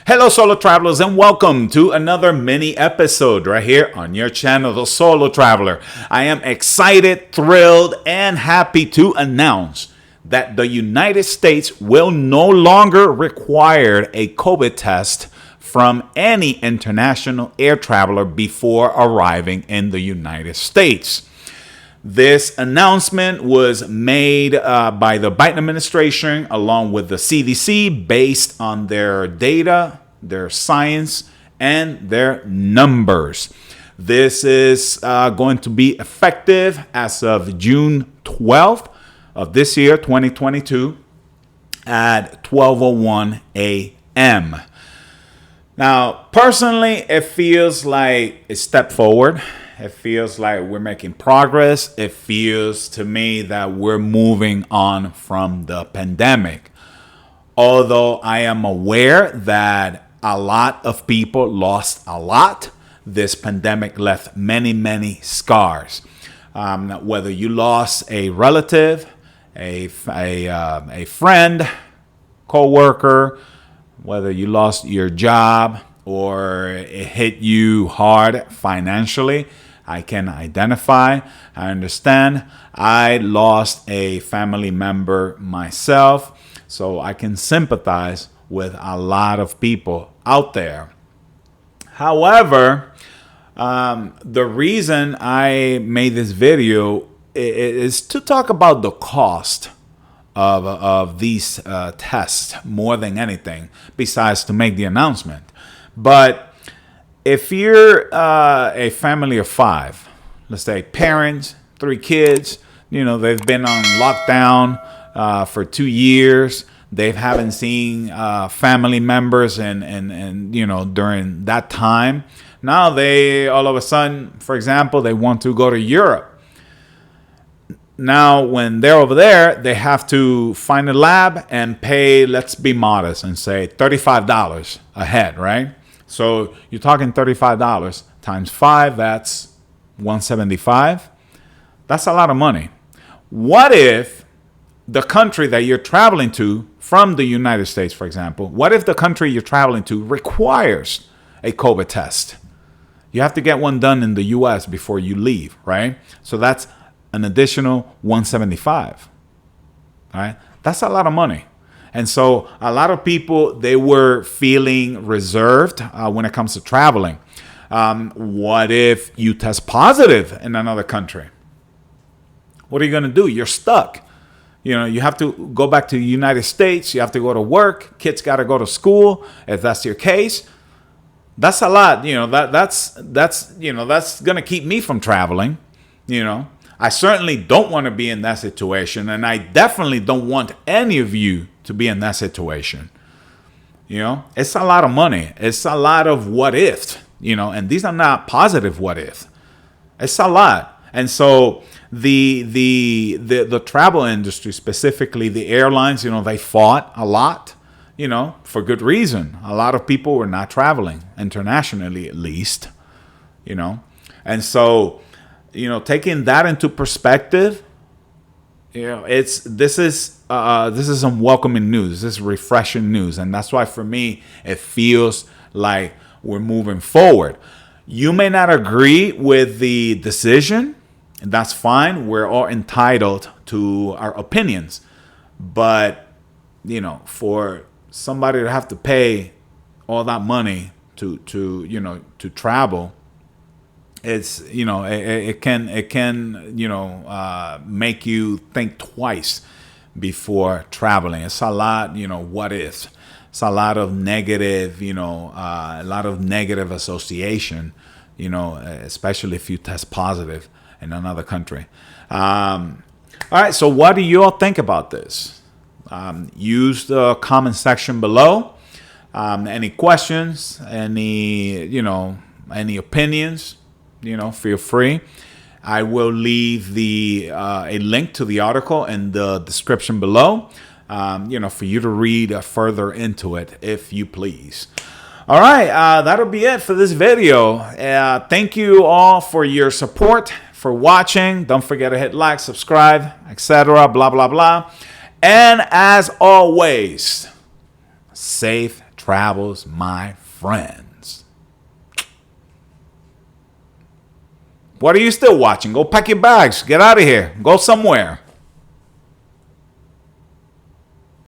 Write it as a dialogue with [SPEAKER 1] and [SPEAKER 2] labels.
[SPEAKER 1] Hello, solo travelers, and welcome to another mini episode right here on your channel, The Solo Traveler. I am excited, thrilled, and happy to announce that the United States will no longer require a COVID test from any international air traveler before arriving in the United States. This announcement was made by the Biden administration along with the CDC based on their data, their science, and their numbers. This is going to be effective as of June 12th of this year, 2022, at 12:01 a.m. Now, personally, it feels like a step forward. It feels like we're making progress. It feels to me that we're moving on from the pandemic. Although I am aware that a lot of people lost a lot, this pandemic left many, many scars. Whether you lost a relative, a friend, co-worker, whether you lost your job or it hit you hard financially, I can identify, I understand. I lost a family member myself, so I can sympathize with a lot of people out there. However, the reason I made this video is to talk about the cost of these tests more than anything, besides to make the announcement. But if you're a family of five, let's say parents, 3 kids, they've been on lockdown for 2 years. They haven't seen family members and during that time. Now they all of a sudden, for example, they want to go to Europe. Now, when they're over there, they have to find a lab and pay, let's be modest and say $35 a head, right? So you're talking $35 times 5, that's $175. That's a lot of money. What if the country that you're traveling to from the United States, for example, what if the country you're traveling to requires a COVID test? You have to get one done in the US before you leave, right? So that's an additional $175. All right? That's a lot of money. And so a lot of people, they were feeling reserved when it comes to traveling. What if you test positive in another country? What are you going to do? You're stuck. You have to go back to the United States. You have to go to work. Kids got to go to school. If that's your case, that's a lot. That's going to keep me from traveling. I certainly don't want to be in that situation, and I definitely don't want any of you to be in that situation. It's a lot of money. It's a lot of what if, and these are not positive what if. It's a lot. And so the travel industry, specifically the airlines, they fought a lot, for good reason. A lot of people were not traveling internationally, at least, and so, taking that into perspective, this is some welcoming news. This is refreshing news, and that's why for me it feels like we're moving forward. You may not agree with the decision, and that's fine. We're all entitled to our opinions, but for somebody to have to pay all that money to travel, it's it can make you think twice before traveling. It's a lot, what ifs. It's a lot of negative, association, especially if you test positive in another country. All right, so what do you all think about this? Use the comment section below. Any questions? Any opinions? Feel free. I will leave a link to the article in the description below, for you to read further into it, if you please. All right, that'll be it for this video. Thank you all for your support, for watching. Don't forget to hit like, subscribe, etc. Blah, blah, blah. And as always, safe travels, my friends. What are you still watching? Go pack your bags. Get out of here. Go somewhere.